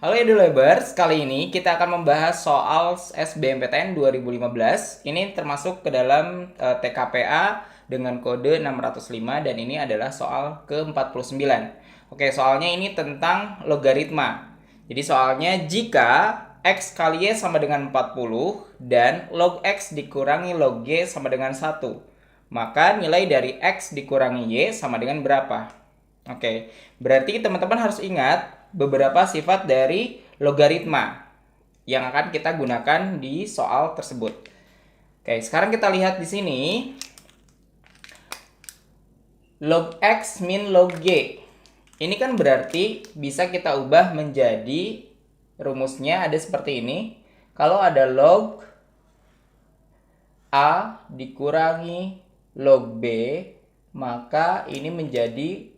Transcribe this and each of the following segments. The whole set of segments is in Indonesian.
Halo Edulabers, kali ini kita akan membahas soal SBMPTN 2015. Ini termasuk ke dalam TKPA dengan kode 605 dan ini adalah soal ke-49. Oke, soalnya ini tentang logaritma. Jadi soalnya jika X kali Y sama dengan 40 dan log X dikurangi log Y sama dengan 1, maka nilai dari X dikurangi Y sama dengan berapa? Oke, berarti teman-teman harus ingat beberapa sifat dari logaritma yang akan kita gunakan di soal tersebut. Oke, sekarang kita lihat di sini. Log X min log Y. Ini kan berarti bisa kita ubah menjadi rumusnya ada seperti ini. Kalau ada log A dikurangi log B, maka ini menjadi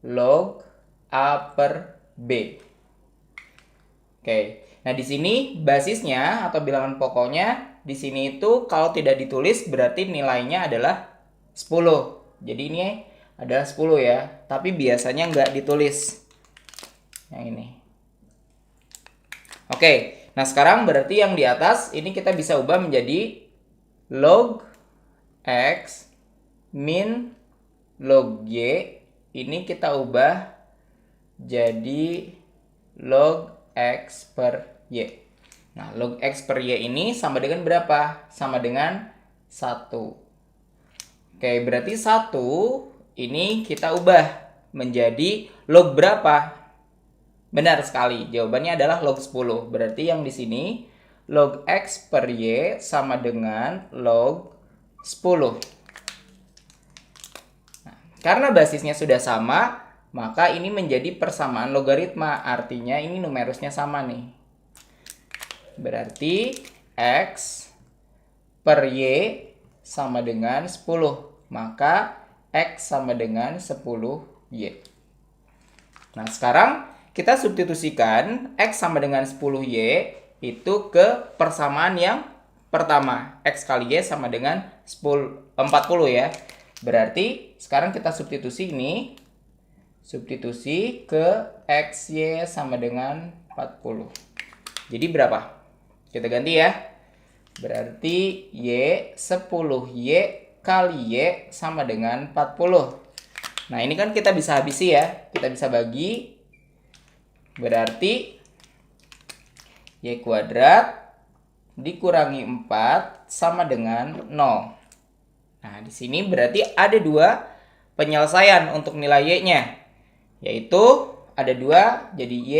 log A per B. Oke. Nah, di sini basisnya atau bilangan pokoknya di sini itu kalau tidak ditulis berarti nilainya adalah 10. Jadi ini adalah 10 ya, tapi biasanya nggak ditulis. Yang ini. Oke. Nah, sekarang berarti yang di atas ini kita bisa ubah menjadi log X min log Y. Ini kita ubah jadi log X per Y. Nah, log X per Y ini sama dengan berapa? Sama dengan 1. Oke, berarti 1 ini kita ubah menjadi log berapa? Benar sekali, jawabannya adalah log 10. Berarti yang di sini log X per Y sama dengan log 10. Nah, karena basisnya sudah sama, maka ini menjadi persamaan logaritma, artinya ini numerusnya sama nih. Berarti X per Y sama dengan 10, maka X sama dengan 10Y. Nah, sekarang kita substitusikan X sama dengan 10Y itu ke persamaan yang pertama. X kali Y sama dengan 40 ya. Berarti sekarang kita substitusi ini. Substitusi ke XY sama dengan 40. Jadi berapa? Kita ganti ya. Berarti Y 10Y kali Y sama dengan 40. Nah, ini kan kita bisa habisi ya. Kita bisa bagi. Berarti Y kuadrat dikurangi 4 sama dengan 0. Nah, di sini berarti ada dua penyelesaian untuk nilai Y-nya. Yaitu ada 2, jadi Y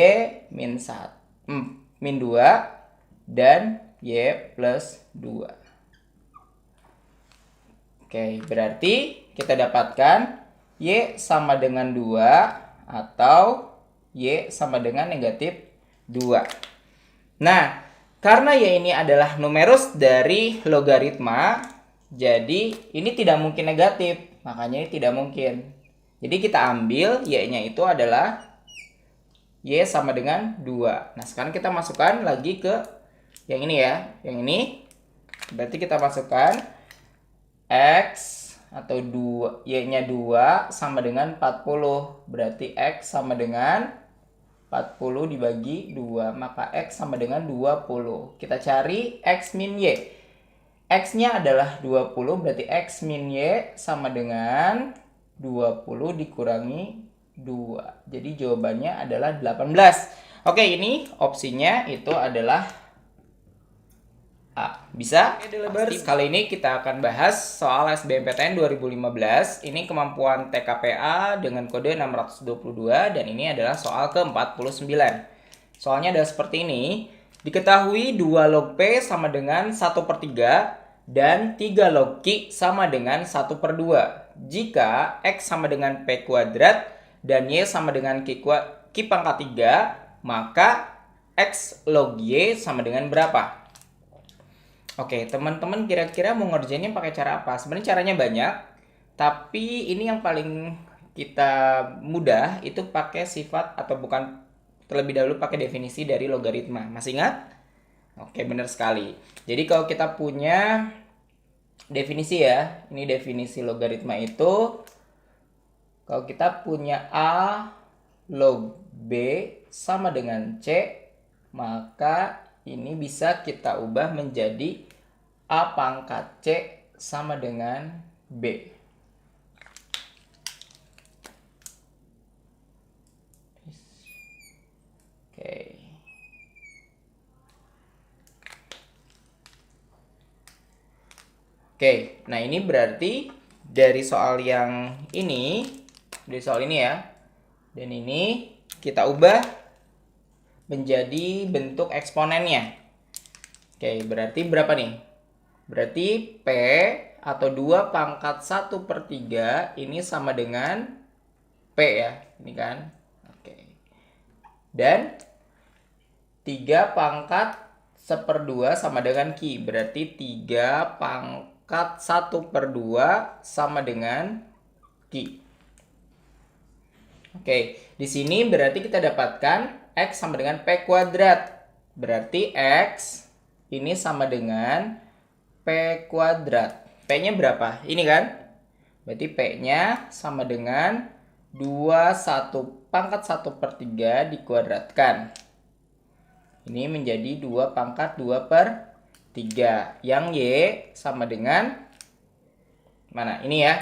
min 2 dan Y plus 2. Oke, berarti kita dapatkan Y sama dengan 2 atau Y sama dengan negatif 2. Nah, karena Y ini adalah numerus dari logaritma, jadi ini tidak mungkin negatif, makanya ini tidak mungkin. Jadi kita ambil Y-nya itu adalah Y sama dengan 2. Nah, sekarang kita masukkan lagi ke yang ini ya. Yang ini berarti kita masukkan X atau 2, Y-nya 2 sama dengan 40. Berarti X sama dengan 40 dibagi 2. Maka X sama dengan 20. Kita cari X min Y. X-nya adalah 20, berarti X min Y sama dengan 20 dikurangi 2. Jadi jawabannya adalah 18. Oke, ini opsinya itu adalah A. Bisa? Oke, kali ini kita akan bahas soal SBMPTN 2015. Ini kemampuan TKPA dengan kode 622 dan ini adalah soal ke-49. Soalnya ada seperti ini. Diketahui 2 log P sama dengan 1/3 dan 3 log Q sama dengan 1/2. Jika X sama dengan P kuadrat dan Y sama dengan Q pangkat 3, maka X log Y sama dengan berapa? Oke, teman-teman kira-kira mau ngerjainnya pakai cara apa? Sebenarnya caranya banyak, tapi ini yang paling kita mudah itu pakai sifat atau bukan, terlebih dahulu pakai definisi dari logaritma. Masih ingat? Oke, benar sekali. Jadi kalau kita punya definisi ya, ini definisi logaritma itu kalau kita punya A log B sama dengan C maka ini bisa kita ubah menjadi A pangkat C sama dengan B. Oke. Oke, nah ini berarti dari soal yang ini, ya, dan ini kita ubah menjadi bentuk eksponennya. Oke, berarti berapa nih? Berarti P atau 2 pangkat 1/3 ini sama dengan P ya, ini kan. Oke. Dan 3 pangkat 1/2 sama dengan Q, berarti 3 pangkat 1/2 sama dengan Q. Oke, di sini berarti kita dapatkan X sama dengan P kuadrat. Berarti X ini sama dengan P kuadrat. P-nya berapa? Ini kan? Berarti P-nya sama dengan 1 pangkat 1/3 dikuadratkan. Ini menjadi 2 pangkat 2/3. Yang Y sama dengan mana? Ini ya.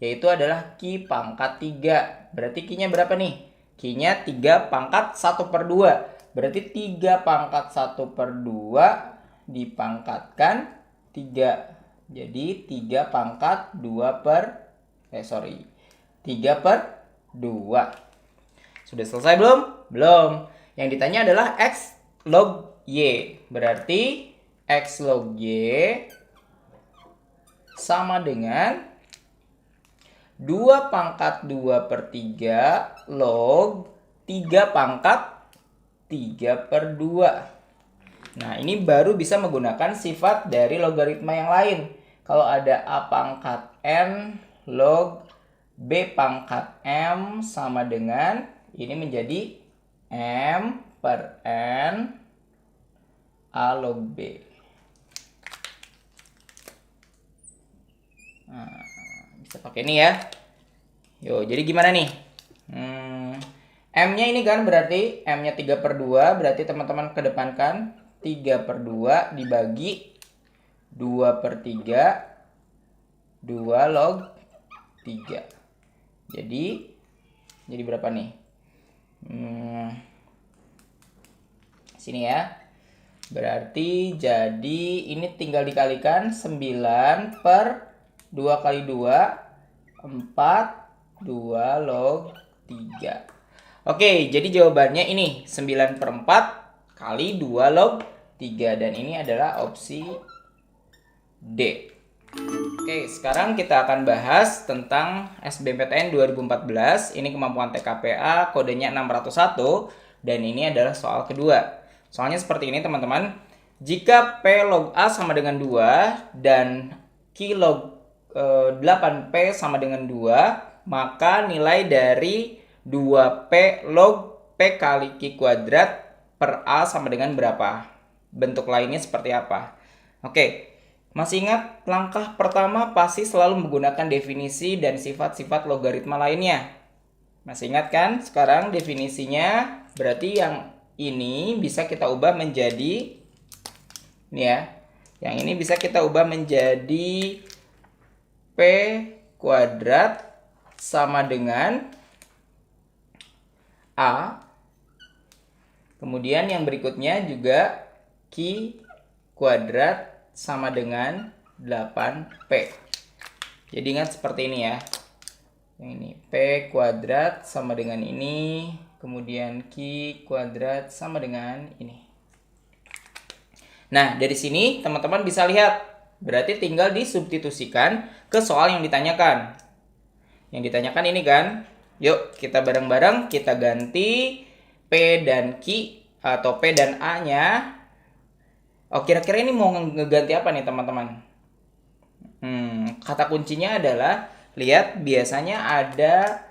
Yaitu adalah Q pangkat 3. Berarti Q-nya berapa nih? Q-nya 3 pangkat 1/2. Berarti 3 pangkat 1/2 dipangkatkan 3. Jadi 3 pangkat 3/2. Sudah selesai belum? Belum. Yang ditanya adalah X log Y. Berarti X log Y sama dengan 2 pangkat 2/3 log 3 pangkat 3/2. Nah, ini baru bisa menggunakan sifat dari logaritma yang lain. Kalau ada A pangkat N log B pangkat M sama dengan, ini menjadi M per N A log B. Nah, bisa pakai ini ya. Yo, jadi gimana nih? M-nya ini kan berarti M-nya 3/2, berarti teman-teman kedepankan 3/2 dibagi 2/3, 2 log 3. Jadi berapa nih? Sini ya. Berarti jadi ini tinggal dikalikan 9 per 2 kali 2, 4, 2 log 3. Oke, jadi jawabannya ini 9/4 kali 2 log 3. Dan ini adalah opsi D. Oke, sekarang kita akan bahas tentang SBMPTN 2014. Ini kemampuan TKPA, kodenya 601. Dan ini adalah soal kedua. Soalnya seperti ini teman-teman. Jika P log A sama dengan 2 dan Q log 8P sama dengan 2, maka nilai dari 2P log P kali Q kuadrat per A sama dengan berapa? Bentuk lainnya seperti apa? Oke, masih ingat langkah pertama pasti selalu menggunakan definisi dan sifat-sifat logaritma lainnya. Masih ingat kan? Sekarang definisinya berarti yang ini bisa kita ubah menjadi, ini ya, yang ini bisa kita ubah menjadi P kuadrat sama dengan A. Kemudian yang berikutnya juga Q kuadrat sama dengan 8P. Jadi ingat seperti ini ya. Yang ini P kuadrat sama dengan ini. Kemudian Q kuadrat sama dengan ini. Nah, dari sini teman-teman bisa lihat. Berarti tinggal disubstitusikan ke soal yang ditanyakan. Yang ditanyakan ini kan. Yuk, kita bareng-bareng kita ganti P dan Q atau P dan A-nya. Oh, kira-kira ini mau ngeganti apa nih teman-teman? Kata kuncinya adalah, lihat biasanya ada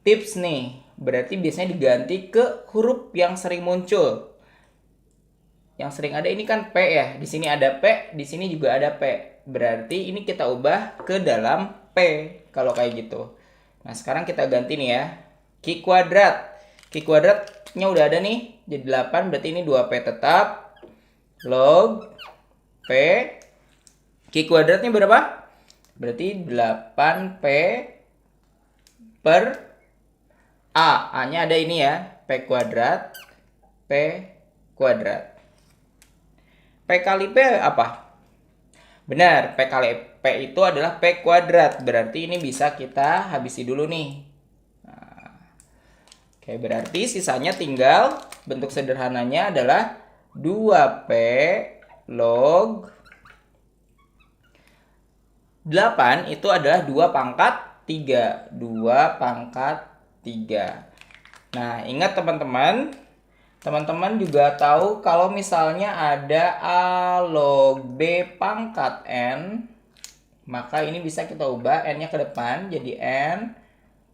tips nih. Berarti biasanya diganti ke huruf yang sering muncul. Yang sering ada ini kan P ya. Di sini ada P, di sini juga ada P. Berarti ini kita ubah ke dalam P kalau kayak gitu. Nah, sekarang kita ganti nih ya. Q kuadrat. Q kuadrat nya udah ada nih, jadi 8, berarti ini 2P tetap. Log P, Q kuadratnya berapa? Berarti 8P per A. A-nya ada ini ya, P kuadrat. P kuadrat. P kali P apa? Benar, P kali P itu adalah P kuadrat. Berarti ini bisa kita habisi dulu nih. Nah, oke, berarti sisanya tinggal bentuk sederhananya adalah 2P log 8 itu adalah 2 pangkat 3. 2 pangkat 3. Nah, ingat teman-teman. Teman-teman juga tahu kalau misalnya ada A log B pangkat N, maka ini bisa kita ubah N-nya ke depan jadi N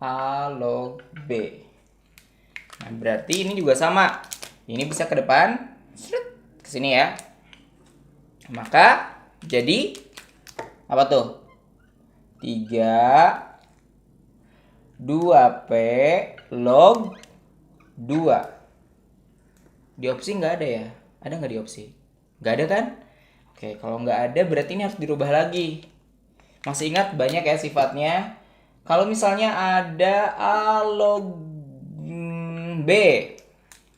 A log B. Nah, berarti ini juga sama. Ini bisa ke depan, ke sini ya. Maka jadi apa tuh? 3 2P log 2. Di opsi nggak ada ya? Ada nggak di opsi? Nggak ada kan? Oke, kalau nggak ada berarti ini harus dirubah lagi. Masih ingat banyak ya sifatnya. Kalau misalnya ada A log B,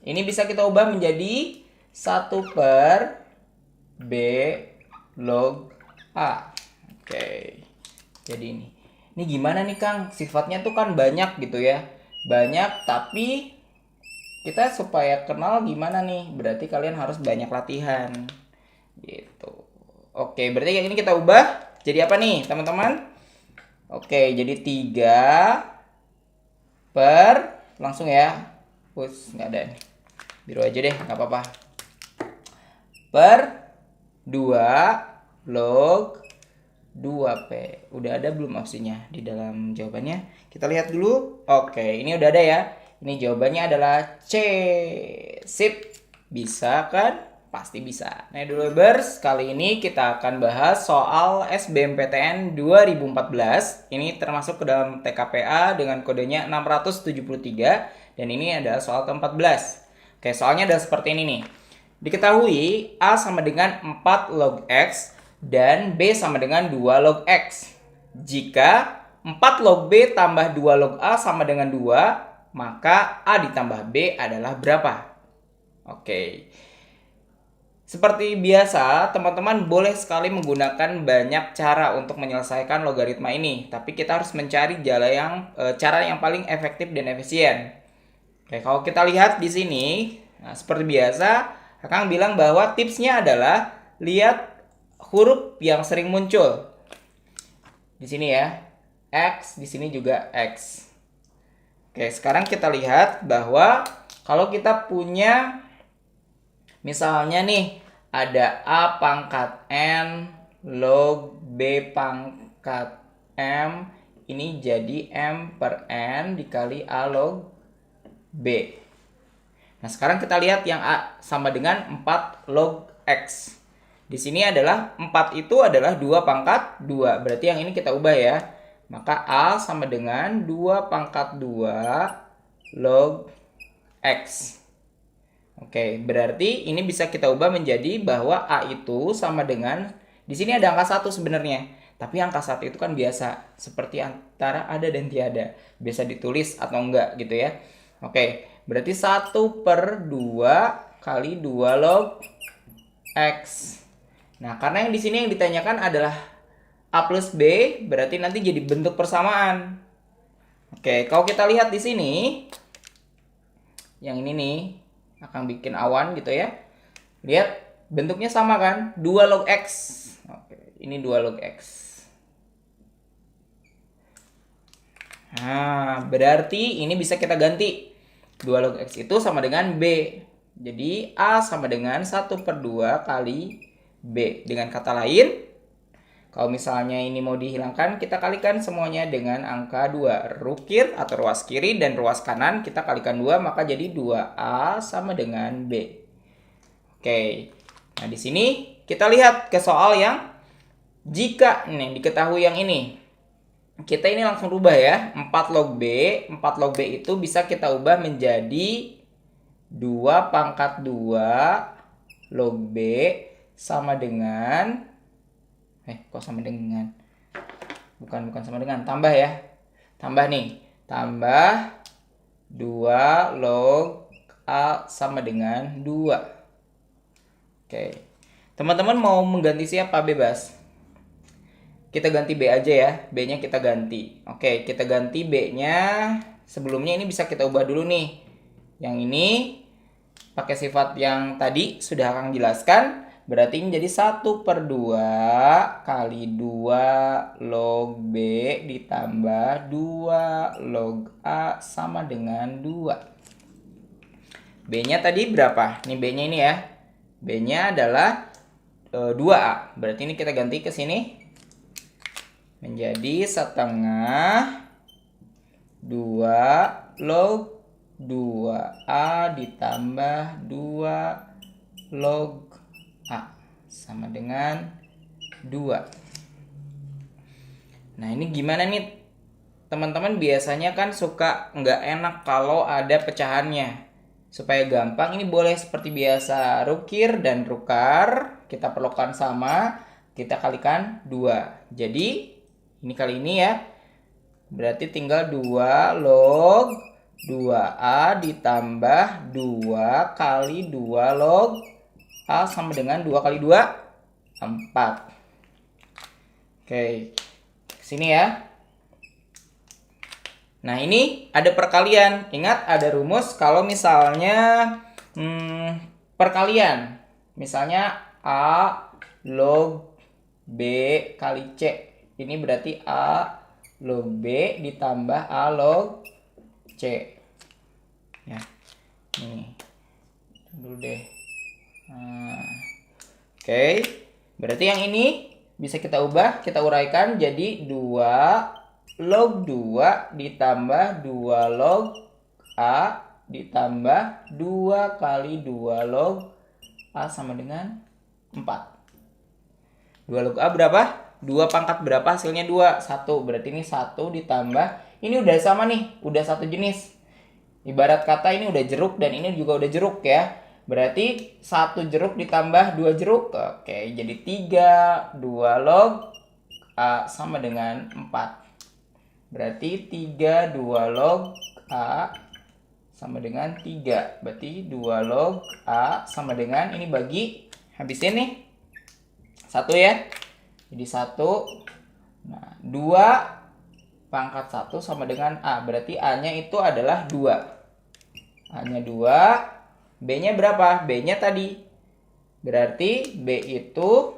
ini bisa kita ubah menjadi 1 per B log A. Oke, jadi ini. Ini gimana nih Kang? Sifatnya tuh kan banyak gitu ya. Banyak tapi kita supaya kenal gimana nih? Berarti kalian harus banyak latihan. Gitu. Oke, berarti yang ini kita ubah jadi apa nih, teman-teman? Oke, jadi 3 per langsung ya. Nggak ada nih. Biru aja deh, nggak apa-apa. Per 2 log 2P. Udah ada belum opsinya di dalam jawabannya? Kita lihat dulu. Oke, ini udah ada ya. Ini jawabannya adalah C. Sip. Bisa kan? Pasti bisa. Nah, Dulebers, kali ini kita akan bahas soal SBMPTN 2014. Ini termasuk ke dalam TKPA dengan kodenya 673. Dan ini adalah soal ke-14. Oke, soalnya adalah seperti ini nih. Diketahui A sama dengan 4 log X dan B sama dengan 2 log X. Jika 4 log B tambah 2 log A sama dengan 2, maka A ditambah B adalah berapa? Oke. Seperti biasa, teman-teman boleh sekali menggunakan banyak cara untuk menyelesaikan logaritma ini. Tapi kita harus mencari cara yang paling efektif dan efisien. Oke, kalau kita lihat di sini, nah, seperti biasa, Kakang bilang bahwa tipsnya adalah lihat huruf yang sering muncul. Di sini ya, X, di sini juga X. Oke, sekarang kita lihat bahwa kalau kita punya misalnya nih ada A pangkat N log B pangkat M, ini jadi M per N dikali A log B. Nah, sekarang kita lihat yang A sama dengan 4 log X. Di sini adalah 4 itu adalah 2 pangkat 2. Berarti yang ini kita ubah ya. Maka A sama dengan 2 pangkat 2 log X. Oke, berarti ini bisa kita ubah menjadi bahwa A itu sama dengan, di sini ada angka 1 sebenarnya. Tapi angka 1 itu kan biasa, seperti antara ada dan tiada. Bisa ditulis atau enggak gitu ya. Oke, berarti 1 per 2 kali 2 log X. Nah, karena yang di sini yang ditanyakan adalah A plus B, berarti nanti jadi bentuk persamaan. Oke, kalau kita lihat di sini, yang ini nih, akan bikin awan gitu ya. Lihat, bentuknya sama kan? 2 log X. Oke, ini 2 log X. Nah, berarti ini bisa kita ganti. 2 log X itu sama dengan B. Jadi, A sama dengan 1 per 2 kali B. Dengan kata lain, kalau misalnya ini mau dihilangkan, kita kalikan semuanya dengan angka 2. Rukir atau ruas kiri dan ruas kanan kita kalikan 2, maka jadi 2A sama dengan B. Oke. Nah, di sini kita lihat ke soal yang jika nih diketahui yang ini. Kita ini langsung rubah ya. 4 log B. 4 log B itu bisa kita ubah menjadi 2 pangkat 2 log B sama dengan kok sama dengan? Bukan sama dengan, tambah ya. Tambah nih. Tambah 2 log A sama dengan 2. Oke. Teman-teman mau mengganti siapa? Bebas. Kita ganti B aja ya. B-nya kita ganti. Oke, kita ganti B-nya. Sebelumnya ini bisa kita ubah dulu nih. Yang ini pakai sifat yang tadi sudah Akang jelaskan. Berarti ini jadi 1/2 kali 2 log B ditambah 2 log A sama dengan 2. B-nya tadi berapa? Ini B-nya ini ya. B-nya adalah 2A. Berarti ini kita ganti ke sini. Menjadi 1/2 2 log 2A ditambah 2 log A sama dengan 2. Nah ini gimana nih teman-teman, biasanya kan suka nggak enak kalau ada pecahannya. Supaya gampang ini boleh seperti biasa, rukir dan rukar kita perlukan sama, kita kalikan 2. Jadi ini kali ini ya, berarti tinggal 2 log 2A ditambah 2 kali 2 log A sama dengan 2 kali 2, 4. Oke, sini ya. Nah ini ada perkalian. Ingat ada rumus kalau misalnya perkalian. Misalnya A log B kali C. Ini berarti A log B ditambah A log C. Ya, ini dulu deh. Oke, berarti yang ini bisa kita ubah, kita uraikan jadi 2 log 2 ditambah 2 log A ditambah 2 kali 2 log A sama dengan 4. 2 log A berapa? 2 pangkat berapa? Hasilnya 2. 1. Berarti ini 1 ditambah. Ini udah sama nih. Udah satu jenis. Ibarat kata ini udah jeruk dan ini juga udah jeruk ya. Berarti 1 jeruk ditambah 2 jeruk. Oke, jadi 3. 2 log A sama dengan 4. Berarti 3 2 log A sama dengan 3. Berarti 2 log A sama dengan, ini bagi, habisin nih. 1 ya. Jadi 1. Nah, 2 pangkat 1 sama dengan A. Berarti A-nya itu adalah 2. A-nya 2. B-nya berapa? B-nya tadi. Berarti B itu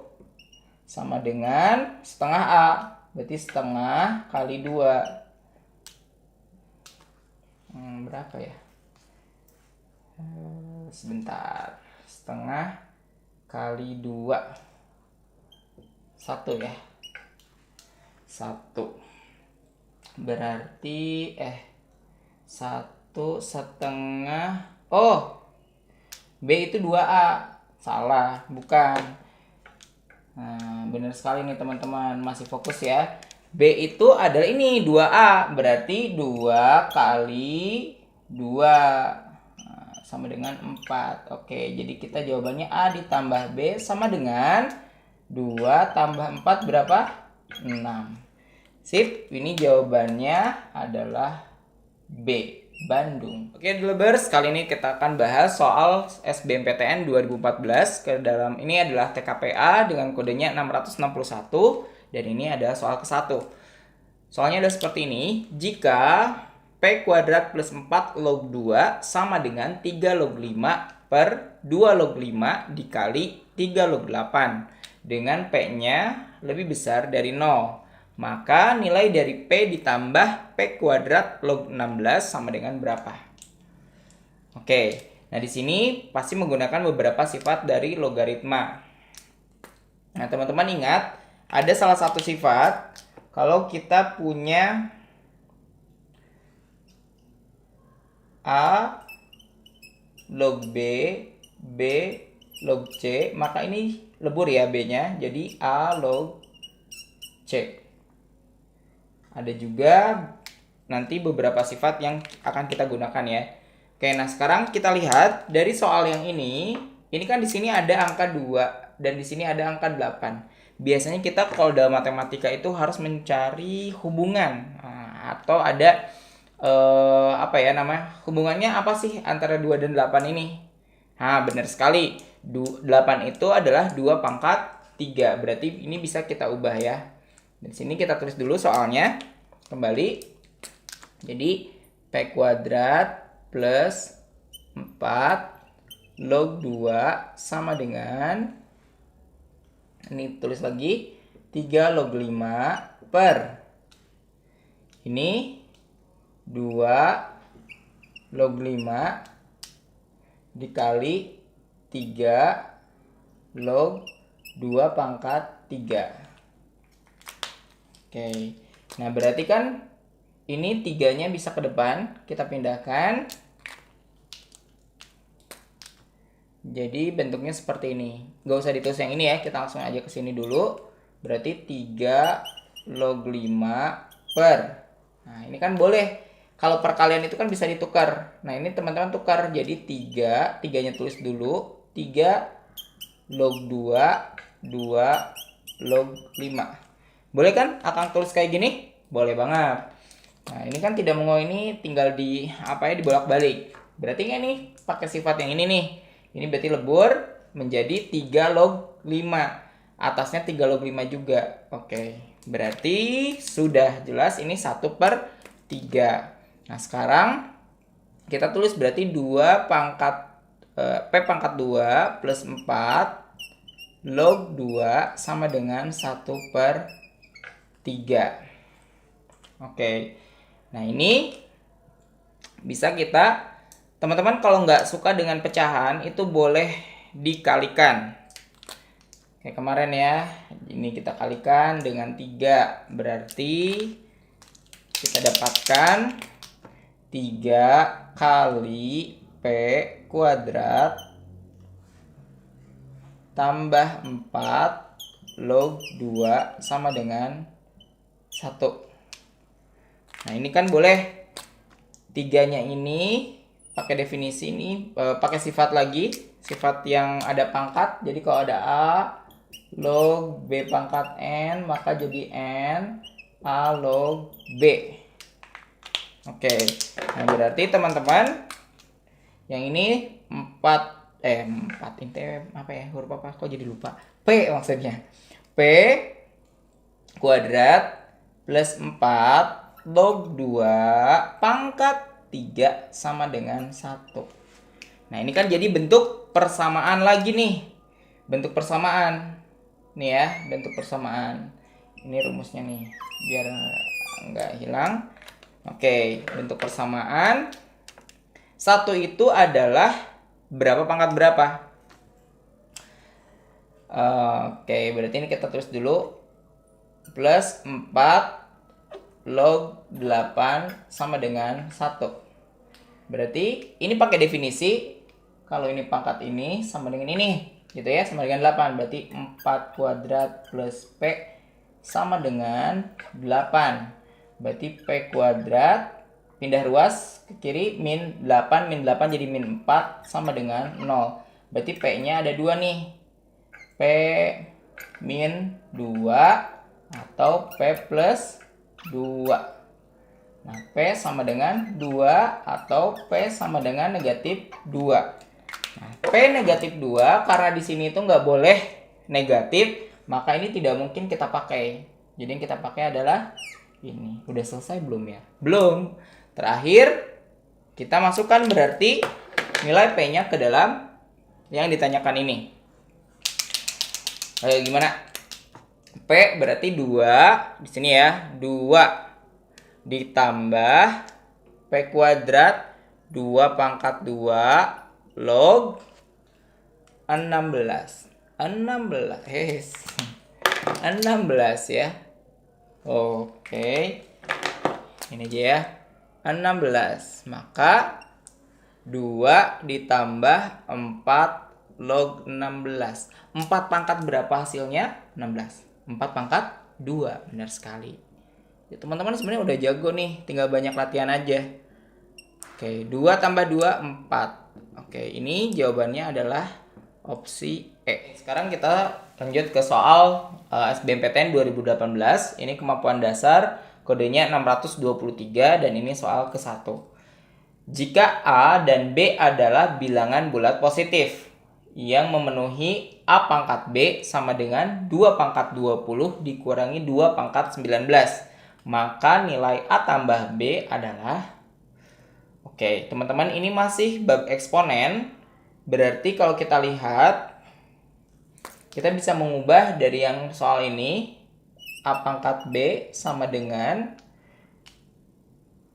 sama dengan setengah A. Berarti setengah kali 2. Berapa ya? Sebentar. Setengah kali 2. 1 ya. 1. Berarti 1/2. Oh, B itu 2A. Salah, bukan. Nah, benar sekali nih teman-teman, masih fokus ya. B itu adalah ini 2A, berarti 2 kali 2 sama dengan 4. Oke, jadi kita jawabannya A ditambah B sama dengan 2 tambah 4 berapa? 6. Sip, ini jawabannya adalah B. Bandung. Oke, Delebers, kali ini kita akan bahas soal SBMPTN 2014. Ke dalam ini adalah TKPA dengan kodenya 661 dan ini ada soal ke-1. Soalnya ada seperti ini. Jika P kuadrat plus 4 log 2 sama dengan 3 log 5 per 2 log 5 dikali 3 log 8 dengan P-nya lebih besar dari 0. Maka nilai dari P ditambah P kuadrat log 16 sama dengan berapa? Oke, nah di sini pasti menggunakan beberapa sifat dari logaritma. Nah teman-teman ingat, ada salah satu sifat kalau kita punya A log B, B log C, maka ini lebur ya B-nya, jadi A log C. Ada juga nanti beberapa sifat yang akan kita gunakan ya. Oke, nah sekarang kita lihat dari soal yang ini kan di sini ada angka 2 dan di sini ada angka 8. Biasanya kita kalau dalam matematika itu harus mencari hubungan. Nah, atau ada apa ya namanya? Hubungannya apa sih antara 2 dan 8 ini? Nah, benar sekali. 8 itu adalah 2 pangkat 3. Berarti ini bisa kita ubah ya. Di sini kita tulis dulu soalnya. Kembali. Jadi P kuadrat plus 4 log 2 sama dengan, ini tulis lagi, 3 log 5 per, ini 2 log 5 dikali 3 log 2 pangkat 3. Oke, nah berarti kan ini 3-nya bisa ke depan, kita pindahkan. Jadi bentuknya seperti ini. Gak usah ditulis yang ini ya, kita langsung aja ke sini dulu. Berarti 3 log 5 per. Nah, ini kan boleh. Kalau perkalian itu kan bisa ditukar. Nah, ini teman-teman tukar. Jadi 3-nya tulis dulu. 3 log 2, 2 log 5. Boleh kan Akang tulis kayak gini? Boleh banget. Nah, ini kan tidak mau, ini tinggal di apa ya, dibolak-balik. Berarti nggak nih pakai sifat yang ini nih. Ini berarti lebur menjadi 3 log 5. Atasnya 3 log 5 juga. Oke, berarti sudah jelas ini 1/3. Nah, sekarang kita tulis berarti 2 pangkat P pangkat 2 plus 4 log 2 sama dengan 1/3. Oke, nah ini bisa kita, teman-teman kalau nggak suka dengan pecahan itu boleh dikalikan. Kayak kemarin ya, ini kita kalikan dengan 3. Berarti kita dapatkan 3 kali P kuadrat tambah 4 log 2 sama dengan 1. Nah, ini kan boleh 3-nya ini pakai definisi ini, pakai sifat lagi, sifat yang ada pangkat. Jadi kalau ada A log B pangkat N, maka jadi N A log B. Oke, nah berarti teman-teman yang ini 4 ini apa ya, huruf apa kok jadi lupa, P maksudnya, P kuadrat plus 4 log 2 pangkat 3 sama dengan 1. Nah, ini kan jadi bentuk persamaan lagi nih. Bentuk persamaan. Nih ya, bentuk persamaan. Ini rumusnya nih, biar nggak hilang. Oke, bentuk persamaan. 1 itu adalah berapa pangkat berapa? Oke, berarti ini kita tulis dulu. Plus 4 log 8 sama dengan 1. Berarti ini pakai definisi, kalau ini pangkat ini sama dengan ini, gitu ya, sama dengan 8. Berarti 4 kuadrat plus P sama dengan 8. Berarti P kuadrat, pindah ruas ke kiri, min 8 jadi min 4 sama dengan 0. Berarti P-nya ada 2 nih. P min 2 atau P plus 2. Nah, P sama dengan 2 atau P sama dengan negatif 2. Nah, P negatif 2, karena di sini itu nggak boleh negatif, maka ini tidak mungkin kita pakai. Jadi yang kita pakai adalah ini. Udah selesai belum ya? Belum. Terakhir, kita masukkan berarti nilai P-nya ke dalam yang ditanyakan ini. Ayo gimana? P berarti 2 di sini ya, 2 ditambah P kuadrat 2 pangkat 2 log 16 ya. Oke, ini aja ya, 16. Maka 2 ditambah 4 log 16. 4 pangkat berapa hasilnya? 16. 4 pangkat 2, benar sekali. Ya, teman-teman sebenarnya udah jago nih, tinggal banyak latihan aja. Oke, 2 tambah 2, 4. Oke, ini jawabannya adalah opsi E. Sekarang kita lanjut ke soal SBMPTN 2018. Ini kemampuan dasar, kodenya 623 dan ini soal ke-1. Jika A dan B adalah bilangan bulat positif yang memenuhi A pangkat B sama dengan 2 pangkat 20 dikurangi 2 pangkat 19, maka nilai A tambah B adalah... Oke, teman-teman, ini masih bab eksponen. Berarti kalau kita lihat, kita bisa mengubah dari yang soal ini, A pangkat B sama dengan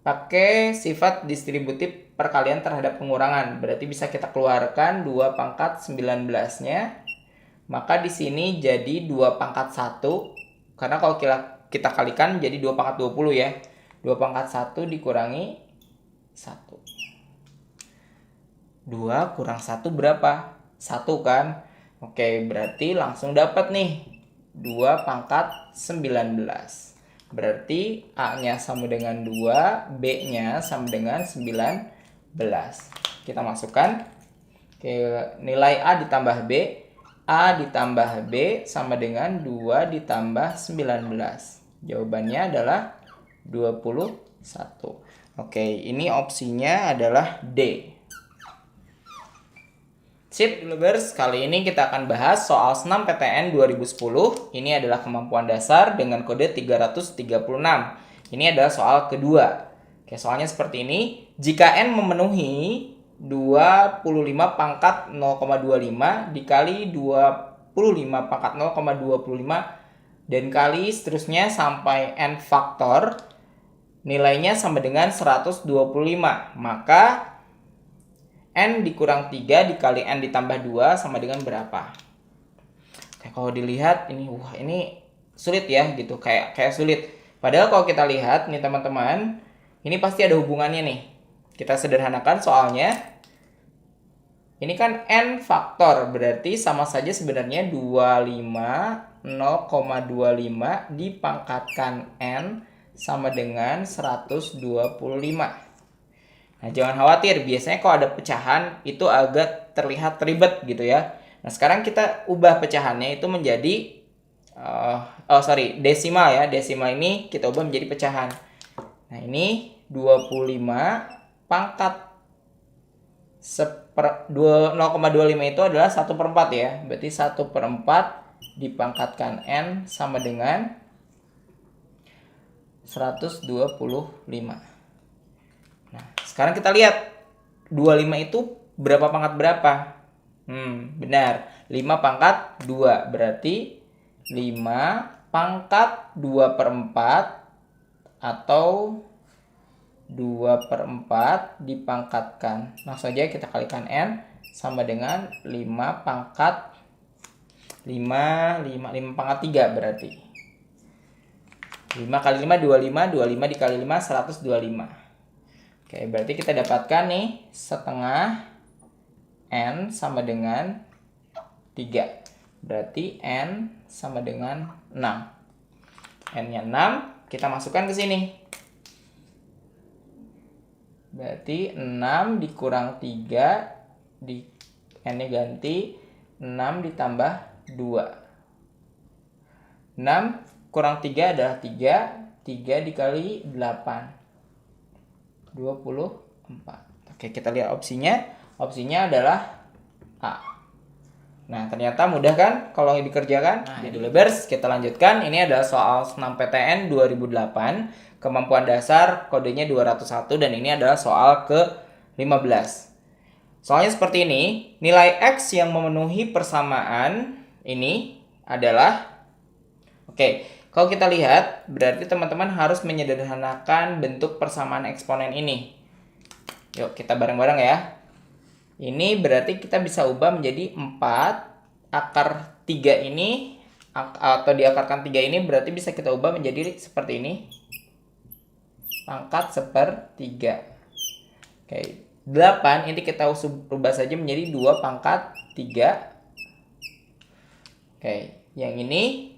pakai sifat distributif perkalian terhadap pengurangan. Berarti bisa kita keluarkan 2 pangkat 19-nya. Maka di sini jadi 2 pangkat 1. Karena kalau kita kalikan jadi 2 pangkat 20 ya. 2 pangkat 1 dikurangi 1. 2 kurang 1 berapa? 1 kan? Oke, berarti langsung dapat nih 2 pangkat 19. Berarti A-nya sama dengan 2, B-nya sama dengan 19. Kita masukkan. Oke, nilai A ditambah B. A ditambah B sama dengan 2 ditambah 19. Jawabannya adalah 21. Oke, ini opsinya adalah D. Sip, Lovers, kali ini kita akan bahas soal senam PTN 2010. Ini adalah kemampuan dasar dengan kode 336. Ini adalah soal kedua. Oke, soalnya seperti ini. Jika N memenuhi 25 pangkat 0,25 dikali 25 pangkat 0,25 dan kali seterusnya sampai N faktor, nilainya sama dengan 125. Maka N dikurang 3 dikali N ditambah 2 sama dengan berapa? Oke, kalau dilihat ini, ini sulit ya gitu, kayak sulit. Padahal kalau kita lihat nih teman-teman, ini pasti ada hubungannya nih. Kita sederhanakan soalnya. Ini kan N faktor, berarti sama saja sebenarnya 25 0,25 dipangkatkan N sama dengan 125. Nah, jangan khawatir, biasanya kalau ada pecahan itu agak terlihat ribet gitu ya. Nah, sekarang kita ubah pecahannya itu menjadi desimal ya. Desimal ini kita ubah menjadi pecahan. Nah, ini 25 pangkat 0,25 itu adalah 1/4 ya. Berarti 1/4 dipangkatkan N sama dengan 125. Nah, sekarang kita lihat 25 itu berapa pangkat berapa? Benar, 5 pangkat 2. Berarti 5 pangkat 2/4 atau 2/4 dipangkatkan. Langsung aja kita kalikan N sama dengan 5 pangkat 5 pangkat 3 berarti. 5 kali 5, 25. 25 dikali 5, 125. Oke, berarti kita dapatkan nih setengah N sama dengan 3. Berarti N sama dengan 6. N-nya 6, kita masukkan ke sini. Berarti 6 dikurang 3, N-nya ganti 6 ditambah 2. 6 kurang 3 adalah 3. 3 dikali 8. 24. Oke, kita lihat opsinya. Opsinya adalah A. Nah, ternyata mudah kan kalau dikerjakan? Nah, jadi Lovers, kita lanjutkan. Ini adalah soal senam PTN 2008. Kemampuan dasar, kodenya 201. Dan ini adalah soal ke-15. Soalnya seperti ini. Nilai X yang memenuhi persamaan ini adalah... Oke, kalau kita lihat, berarti teman-teman harus menyederhanakan bentuk persamaan eksponen ini. Yuk, kita bareng-bareng ya. Ini berarti kita bisa ubah menjadi 4 akar 3 ini, atau diakarkan 3 ini berarti bisa kita ubah menjadi seperti ini. Pangkat 1/3. Oke, 8 ini kita ubah saja menjadi 2 pangkat 3. Oke, yang ini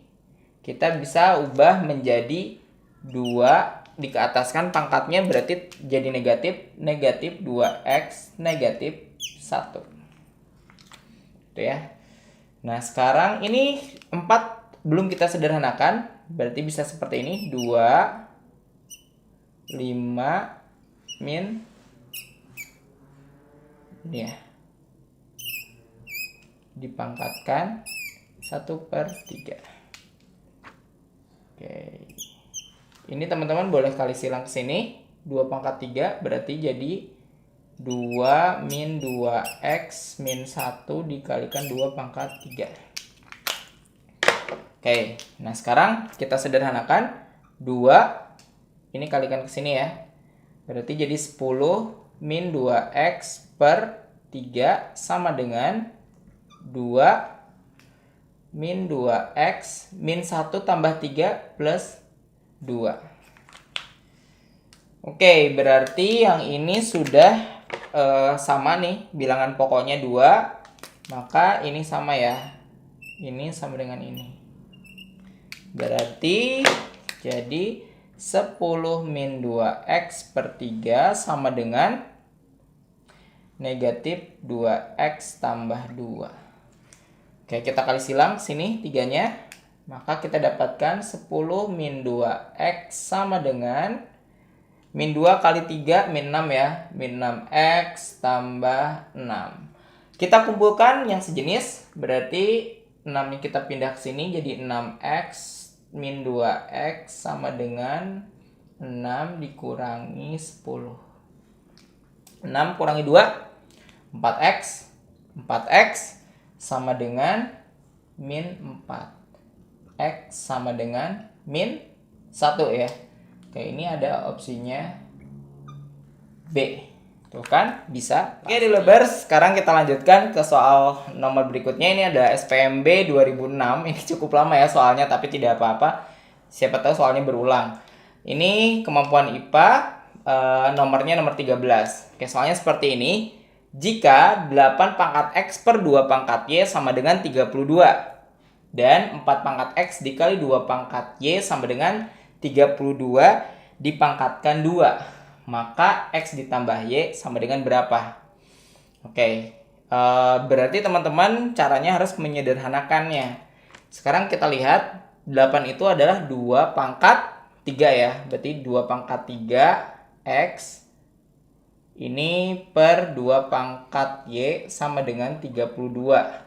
kita bisa ubah menjadi 2 dikeataskan pangkatnya berarti jadi negatif, negatif 2x, negatif 1. Itu ya. Nah, sekarang ini 4 belum kita sederhanakan, berarti bisa seperti ini, 2, 5, min, ini ya, dipangkatkan 1/3. Oke. Ini teman-teman boleh kali silang ke sini. 2 pangkat 3 berarti jadi 2 min 2x min 1 dikalikan 2 pangkat 3. Oke. Nah, sekarang kita sederhanakan. 2 ini kalikan ke sini ya. Berarti jadi 10 min 2x per 3 sama dengan 2 min 2x min 1 tambah 3 plus 2. Oke, berarti yang ini sudah sama nih, bilangan pokoknya 2, maka ini sama ya. Ini sama dengan ini. Berarti jadi 10 min 2x per 3 sama dengan negatif 2x tambah 2. Oke, kita kali silang sini 3-nya. Maka kita dapatkan 10 min 2x sama dengan min 2 kali 3 min 6 ya. Min 6x tambah 6. Kita kumpulkan yang sejenis. Berarti 6-nya kita pindah ke sini jadi 6x min 2x sama dengan 6 dikurangi 10. 6 kurangi 2, 4x. 4x sama dengan min 4. X sama dengan min 1 ya. Oke, ini ada opsinya B. Tuh kan, bisa. Oke, Dilebers, sekarang kita lanjutkan ke soal nomor berikutnya. Ini ada SPMB 2006. Ini cukup lama ya soalnya, tapi tidak apa-apa. Siapa tahu soalnya berulang. Ini kemampuan IPA, nomornya nomor 13. Oke, soalnya seperti ini. Jika 8 pangkat X per 2 pangkat Y sama dengan 32. Dan 4 pangkat X dikali 2 pangkat Y sama dengan 32 dipangkatkan 2. Maka X ditambah Y sama dengan berapa? Oke, berarti teman-teman caranya harus menyederhanakannya. Sekarang kita lihat 8 itu adalah 2 pangkat 3 ya. Berarti 2 pangkat 3 X ini per 2 pangkat Y sama dengan 32.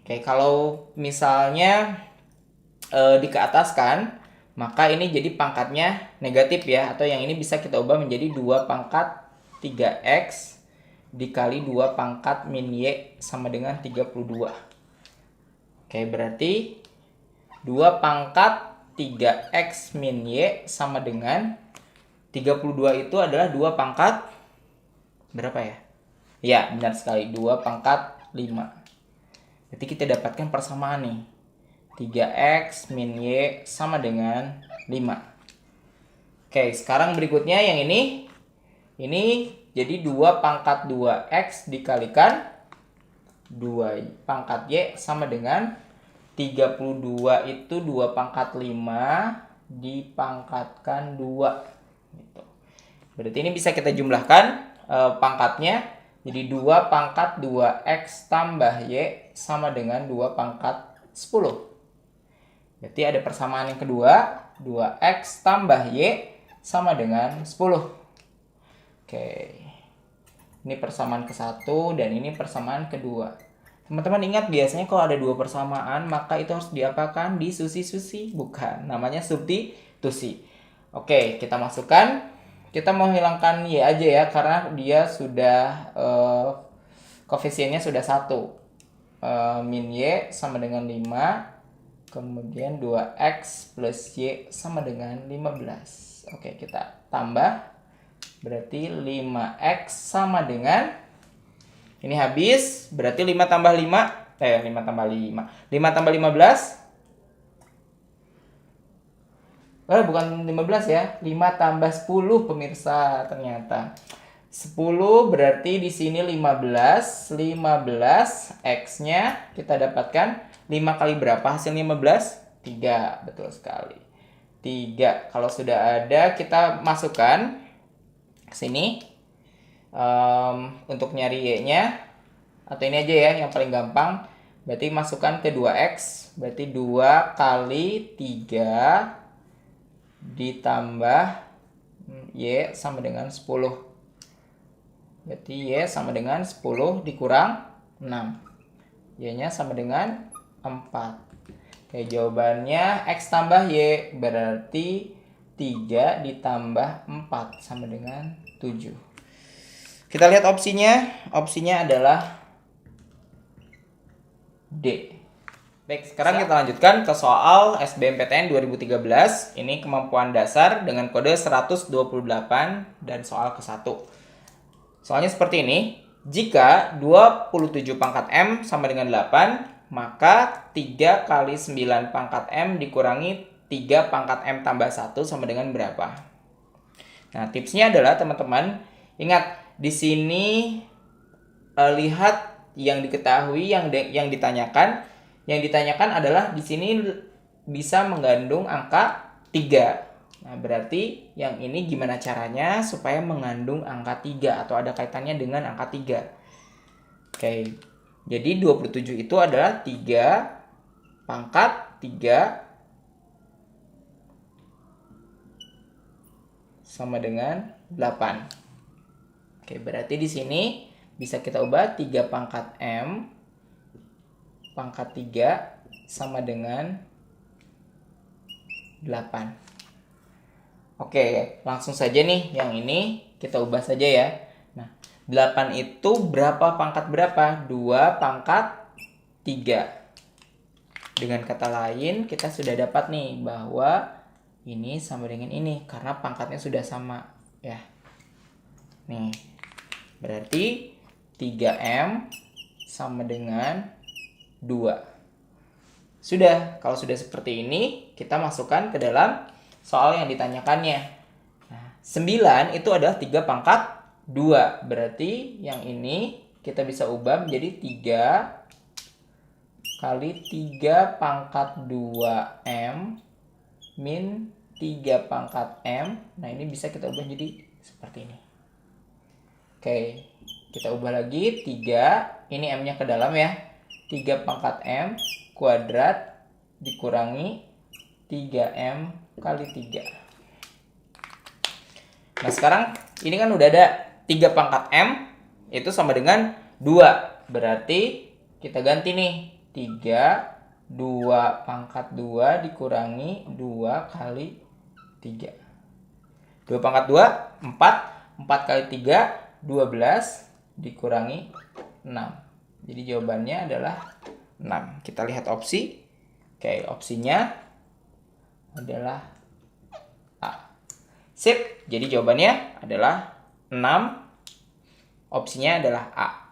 Oke, kalau misalnya dikeataskan, maka ini jadi pangkatnya negatif ya. Atau yang ini bisa kita ubah menjadi 2 pangkat 3x dikali 2 pangkat min Y sama dengan 32. Oke, berarti 2 pangkat 3x min Y sama dengan 32 itu adalah 2 pangkat berapa ya? Ya, benar sekali, 2 pangkat 5. Berarti kita dapatkan persamaan nih. 3x min Y sama dengan 5. Oke, sekarang berikutnya yang ini. Ini jadi 2 pangkat 2x dikalikan 2 pangkat Y sama dengan 32 itu 2 pangkat 5 dipangkatkan 2. Gitu. Berarti ini bisa kita jumlahkan pangkatnya. Jadi 2 pangkat 2x tambah Y sama dengan 2 pangkat 10. Berarti ada persamaan yang kedua. 2x tambah Y sama dengan 10. Oke. Ini persamaan ke-1 dan ini persamaan kedua. Teman-teman ingat biasanya kalau ada 2 persamaan maka itu harus diapakan? Disusi-susi? Bukan. Namanya substitusi. Oke, kita masukkan. Kita mau hilangkan Y aja ya, karena dia sudah koefisiennya sudah 1. Min Y sama dengan 5. Kemudian 2x plus Y sama dengan 15. Oke, kita tambah. Berarti 5x sama dengan, ini habis, berarti 5 tambah 5. 5 tambah 5. 5 tambah 15. Bukan 15 ya, 5 tambah 10 pemirsa ternyata. 10 berarti di sini 15. 15 X-nya kita dapatkan 5 kali berapa hasilnya 15? 3, betul sekali. 3. Kalau sudah ada, kita masukkan ke sini. Untuk nyari Y-nya, atau ini aja ya, yang paling gampang. Berarti masukkan ke 2X, berarti 2 kali 3 ditambah Y sama dengan 10. Berarti Y sama dengan 10 dikurang 6. Y-nya sama dengan 4. Oke, jawabannya X tambah Y berarti 3 ditambah 4 sama dengan 7. Kita lihat opsinya. Opsinya adalah D. Baik, sekarang kita lanjutkan ke soal SBMPTN 2013. Ini kemampuan dasar dengan kode 128 dan soal ke-1. Soalnya seperti ini. Jika 27 pangkat M sama dengan 8, maka 3 kali 9 pangkat M dikurangi 3 pangkat M tambah 1 sama dengan berapa? Nah, tipsnya adalah teman-teman, ingat di sini lihat yang diketahui, yang ditanyakan. Yang ditanyakan adalah di sini bisa mengandung angka 3. Nah, berarti yang ini gimana caranya supaya mengandung angka 3 atau ada kaitannya dengan angka 3. Oke. Jadi 27 itu adalah 3 pangkat 3 sama dengan 8. Oke, berarti di sini bisa kita ubah 3 pangkat M pangkat 3 sama dengan 8. Oke, langsung saja nih yang ini kita ubah saja ya. Nah, 8 itu berapa pangkat berapa? 2 pangkat 3. Dengan kata lain, kita sudah dapat nih bahwa ini sama dengan ini karena pangkatnya sudah sama ya. Nih, berarti 3M sama dengan 2. Sudah, kalau sudah seperti ini, kita masukkan ke dalam soal yang ditanyakannya. Nah, 9 itu adalah 3 pangkat 2. Berarti yang ini kita bisa ubah menjadi 3 kali 3 pangkat 2M min 3 pangkat M. Nah, ini bisa kita ubah jadi seperti ini. Oke, kita ubah lagi 3. Ini M-nya ke dalam ya. 3 pangkat M kuadrat dikurangi 3M kali 3. Nah, sekarang ini kan udah ada 3 pangkat M itu sama dengan 2. Berarti kita ganti nih. 3, 2 pangkat 2 dikurangi 2 kali 3. 2 pangkat 2, 4. 4 kali 3, 12 dikurangi 6. Jadi jawabannya adalah 6. Kita lihat opsi. Oke, opsinya adalah A. Sip. Jadi jawabannya adalah 6. Opsinya adalah A.